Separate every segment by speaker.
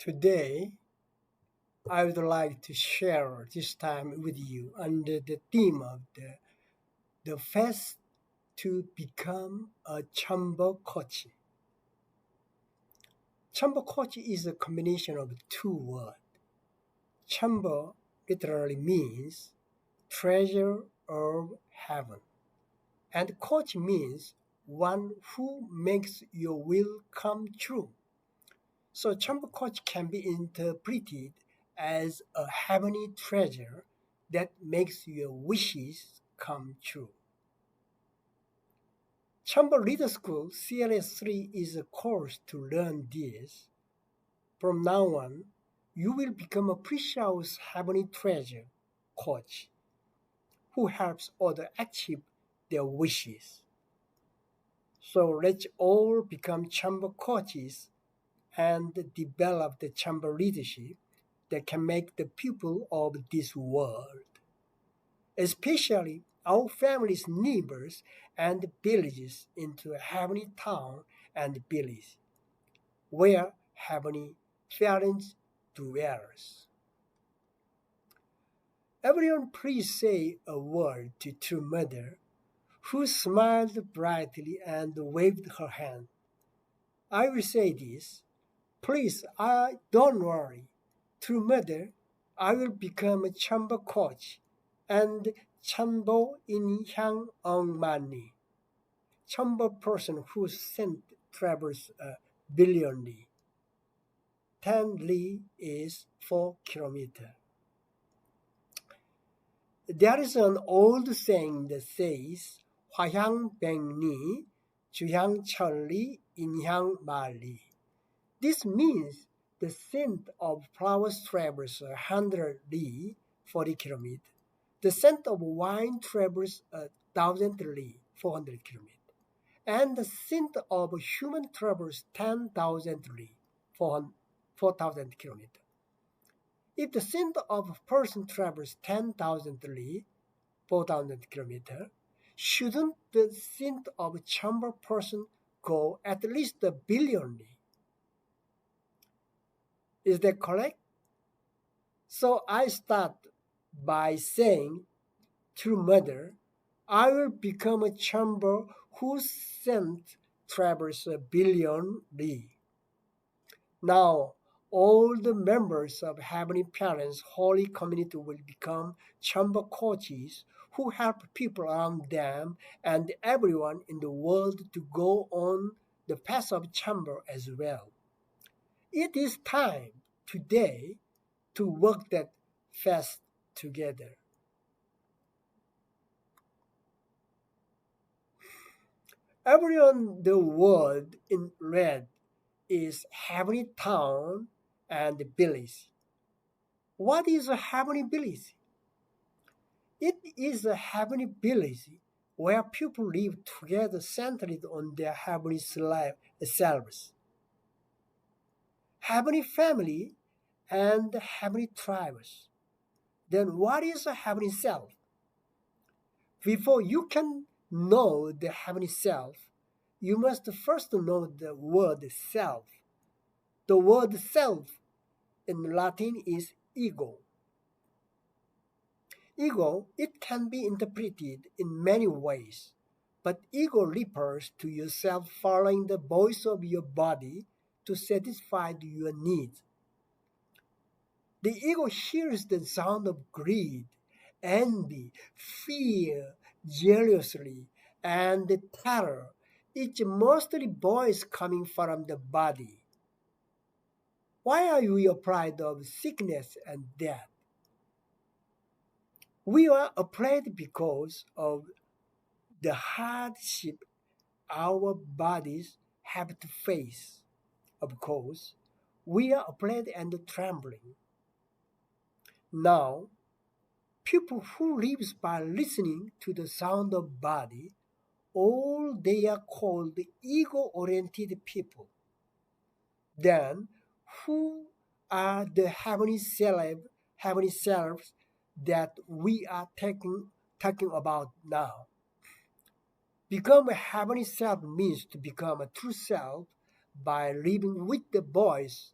Speaker 1: Today, I would like to share this time with you under the theme of the fast to become a Cheonbo coach. Cheonbo coach is a combination of two words. Cheonbo literally means treasure of heaven, and coach means one who makes your will come true. So Cheonbo coach can be interpreted as a heavenly treasure that makes your wishes come true. Cheonbo Leader School CLS3 is a course to learn this. From now on, you will become a precious heavenly treasure coach who helps others achieve their wishes. So let's all become Cheonbo coaches and develop the Cheonbo leadership that can make the people of this world, especially our families, neighbors, and villages, into a heavenly town and village where heavenly parents dwells. Everyone please say a word to True Mother, who smiled brightly and waved her hand. I will say this. Please, don't worry. True Mother, I will become a Cheonbo coach and Cheonbo in Hyang on money. Cheonbo person who sent travels a billion li. 10 li is 4 kilometers. There is an old saying that says, 화향 백리, 주향 천리, 인향 만리. This means the scent of flowers travels 100 li, 40 kilometers. The scent of wine travels 1,000 li, 400 kilometers. And the scent of human travels 10,000 li, 4,000 kilometers. If the scent of a person travels 10,000 li, 4,000 kilometers, shouldn't the scent of a Cheonbo person go at least a billion li? Is that correct? So I start by saying, True Mother, I will become a Cheonbo whose scent travels a billion li. Now, all the members of Heavenly Parents Holy Community will become Cheonbo coaches who help people around them and everyone in the world to go on the path of Cheonbo as well. It is time today to work that fast together. Everyone the world in red is heavenly town and village. What is a heavenly village? It is a heavenly village where people live together centered on their heavenly selves. Heavenly family and heavenly tribes. Then what is a heavenly self? Before you can know the heavenly self, you must first know the word self. The word self in Latin is ego. Ego, it can be interpreted in many ways, but ego refers to yourself following the voice of your body to satisfy your needs. The ego hears the sound of greed, envy, fear, jealousy, and terror. It's mostly voice coming from the body. Why are we afraid of sickness and death? We are afraid because of the hardship our bodies have to face. Of course, we are afraid and trembling. Now, people who live by listening to the sound of body, all they are called ego-oriented people. Then, who are the heavenly selves that we are talking about now? Become a heavenly self means to become a true self by living with the voice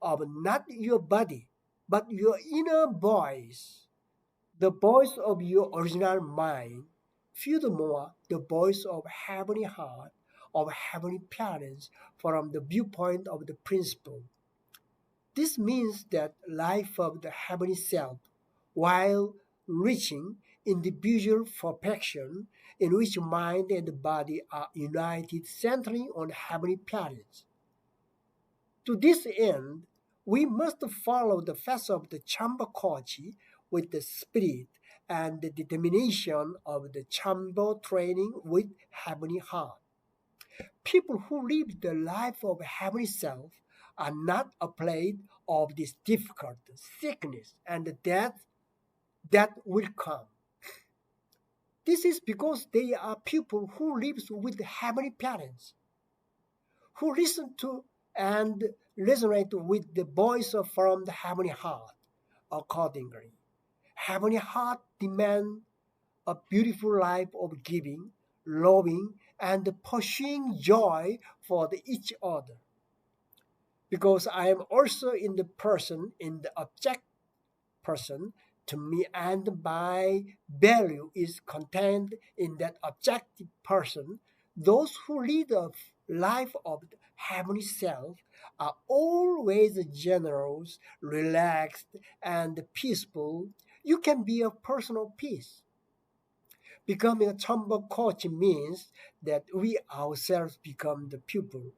Speaker 1: of not your body, but your inner voice, the voice of your original mind. Furthermore, the voice of heavenly heart, of heavenly parents, from the viewpoint of the principle. This means that life of the heavenly self, while reaching individual perfection, in which mind and body are united, centering on heavenly parents. To this end, we must follow the face of the Cheonbo Kochi with the spirit and the determination of the Cheonbo training with heavenly heart. People who live the life of heavenly self are not afraid of this difficult sickness and death that will come. This is because they are people who live with heavenly parents, who listen to and resonate with the voice from the heavenly heart. Accordingly, heavenly heart demands a beautiful life of giving, loving, and pursuing joy for each other. Because I am also in the person, in the object person, to me, and my value is contained in that objective person. Those who lead a life of the heavenly self are always generous, relaxed, and peaceful. You can be a person of peace. Becoming a Cheonbo coach means that we ourselves become the pupil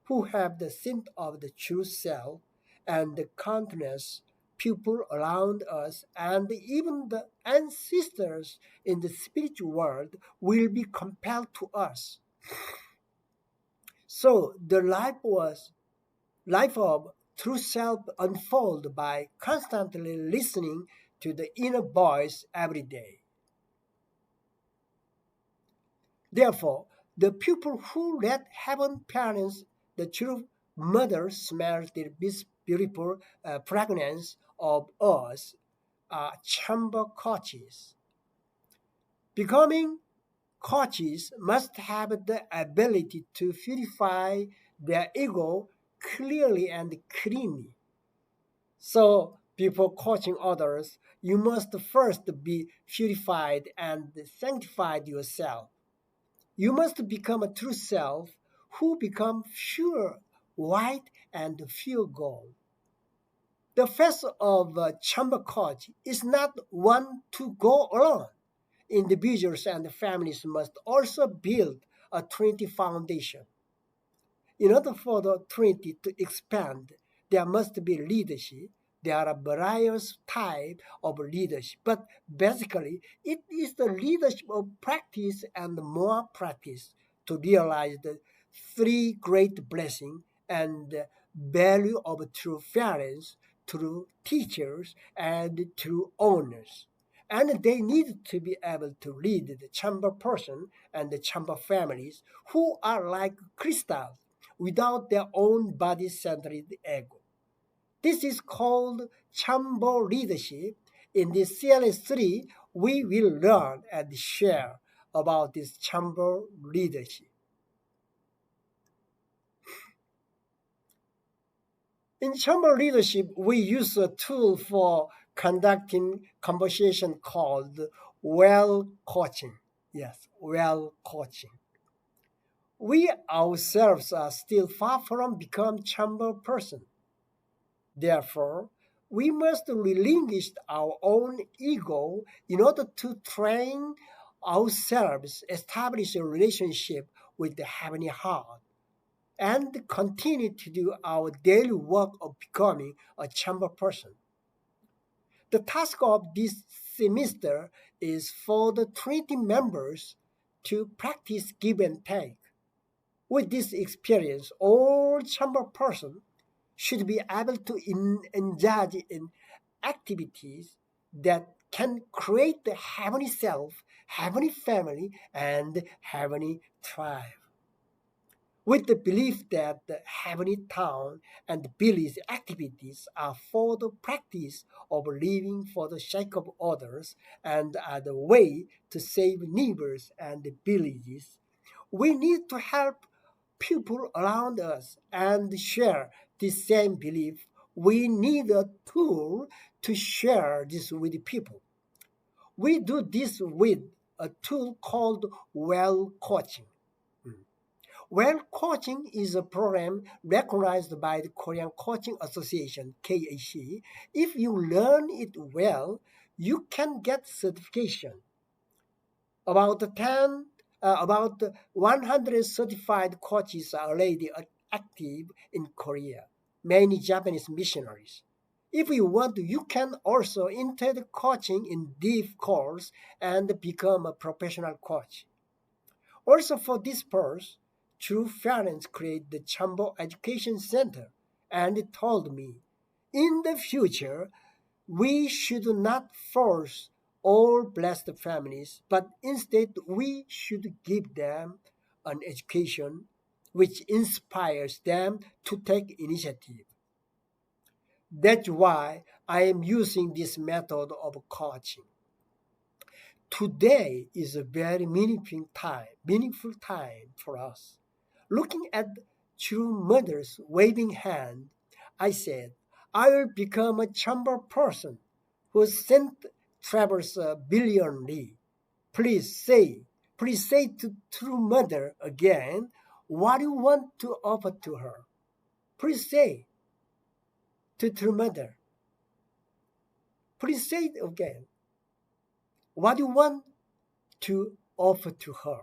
Speaker 1: who have the scent of the true self, and the countless people around us and even the ancestors in the spiritual world will be compelled to us. So the life of true self unfold by constantly listening to the inner voice every day. Therefore, the people who let heaven parents, the true mother, smell this beautiful fragrance of us are chamber coaches. Becoming coaches must have the ability to purify their ego clearly and cleanly. So, before coaching others, you must first be purified and sanctified yourself. You must become a true self who become pure white and pure gold. The face of a chamber coach is not one to go alone. Individuals and families must also build a Trinity foundation. In order for the Trinity to expand, there must be leadership. There are various types of leadership, but basically, it is the leadership of practice and more practice to realize the three great blessings and value of true parents, true teachers, and true owners. And they need to be able to lead the chamber person and the chamber families who are like crystals without their own body-centered ego. This is called Cheonbo leadership. In this CLS3, we will learn and share about this Cheonbo leadership. In Cheonbo leadership, we use a tool for conducting conversation called well coaching. Yes, well coaching. We ourselves are still far from become Cheonbo person. Therefore, we must relinquish our own ego in order to train ourselves, establish a relationship with the heavenly heart, and continue to do our daily work of becoming a chamber person. The task of this semester is for the Trinity members to practice give and take. With this experience, all chamber persons should be able to engage in activities that can create the heavenly self, heavenly family, and heavenly tribe. With the belief that the heavenly town and village activities are for the practice of living for the sake of others and are the way to save neighbors and villages, we need to help people around us and share this same belief we need a tool to share this with people. We do this with a tool called Well Coaching. Well Coaching is a program recognized by the Korean Coaching Association, KAC. If you learn it well, you can get certification. About 100 certified coaches are already active in Korea, many Japanese missionaries. If you want, you can also enter the coaching in deep course and become a professional coach. Also for this purpose, two parents created the Cheonbo Education Center and told me, in the future, we should not force all blessed families, but instead we should give them an education which inspires them to take initiative. That's why I am using this method of coaching. Today is a very meaningful time for us. Looking at two mothers waving hand, I said, I will become a chamber person whose scent travels billionly. Please say to true mother again what you want to offer to her. Please say to true mother. Please say it again. What you want to offer to her.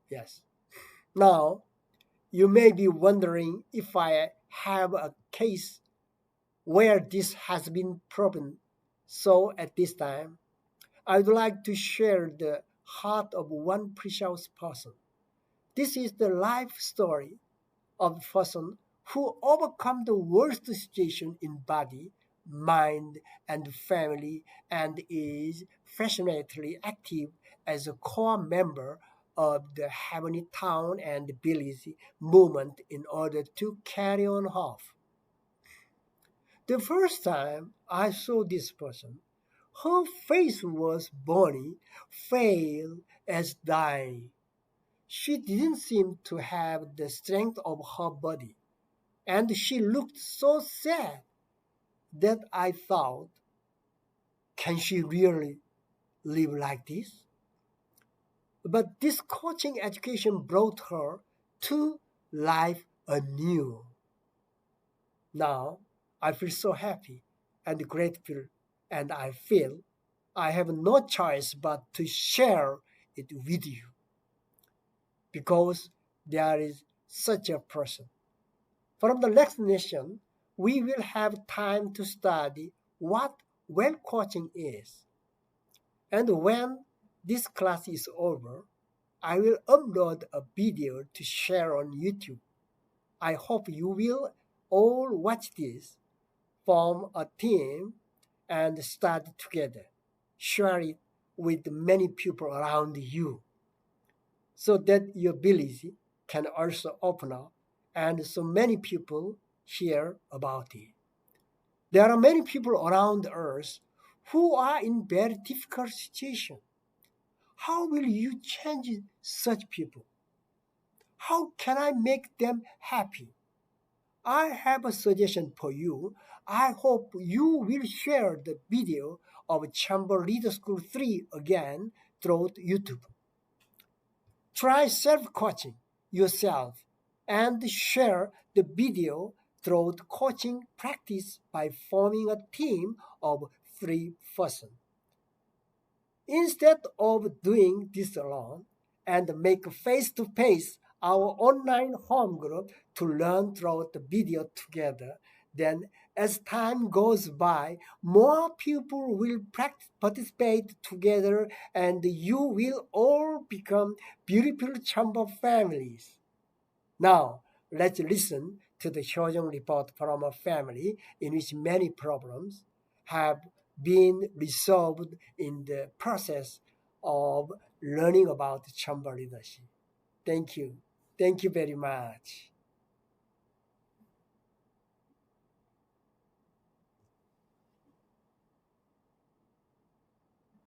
Speaker 1: Yes. Now, you may be wondering if I have a case where this has been proven. So at this time, I would like to share the heart of one precious person. This is the life story of a person who overcome the worst situation in body, mind, and family and is passionately active as a core member of the Heavenly Town and Village movement in order to carry on hope. The first time I saw this person, her face was bony, pale as dying. She didn't seem to have the strength of her body, and she looked so sad that I thought, can she really live like this? But this coaching education brought her to life anew. Now I feel so happy and grateful, and I feel I have no choice but to share it with you because there is such a person. From the next lesson, we will have time to study what well coaching is. And when this class is over, I will upload a video to share on YouTube. I hope you will all watch this, form a team, and study together. Share it with many people around you so that your ability can also open up and so many people hear about it. There are many people around us who are in very difficult situation. How will you change such people? How can I make them happy? I have a suggestion for you. I hope you will share the video of Chamber Leader School 3 again through YouTube. Try self-coaching yourself and share the video through coaching practice by forming a team of 3 persons. Instead of doing this alone and make face-to-face our online home group to learn through the video together, then as time goes by, more people will participate together and you will all become beautiful chamber families. Now, let's listen to the Hyojong report from a family in which many problems have been resolved in the process of learning about chamber leadership. Thank you. Thank you very much.